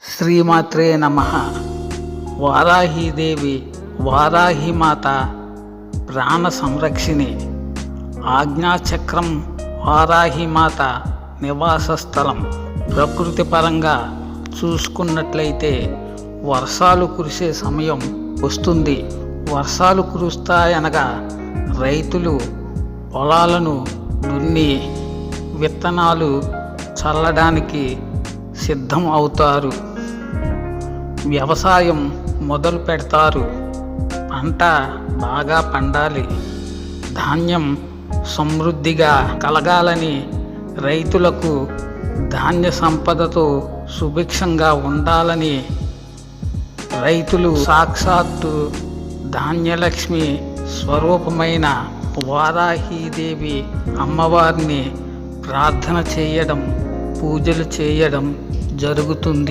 శ్రీమాత్రే నమః. వారాహీదేవి వారాహిమాత ప్రాణ సంరక్షిణి. ఆజ్ఞాచక్రం వారాహిమాత నివాస స్థలం. ప్రకృతి పరంగా చూసుకున్నట్లయితే వర్షాలు కురిసే సమయం వస్తుంది. వర్షాలు కురుస్తాయనగా రైతులు పొలాలను దున్ని విత్తనాలు చల్లడానికి సిద్ధం అవుతారు. వ్యవసాయం మొదలు పెడతారు. పంట బాగా పండాలి, ధాన్యం సమృద్ధిగా కలగాలని, రైతులకు ధాన్య సంపదతో సుభిక్షంగా ఉండాలని రైతులు సాక్షాత్తు ధాన్యలక్ష్మి స్వరూపమైన వారాహీదేవి అమ్మవారిని ప్రార్థన చేయడం, పూజలు చేయడం జరుగుతుంది.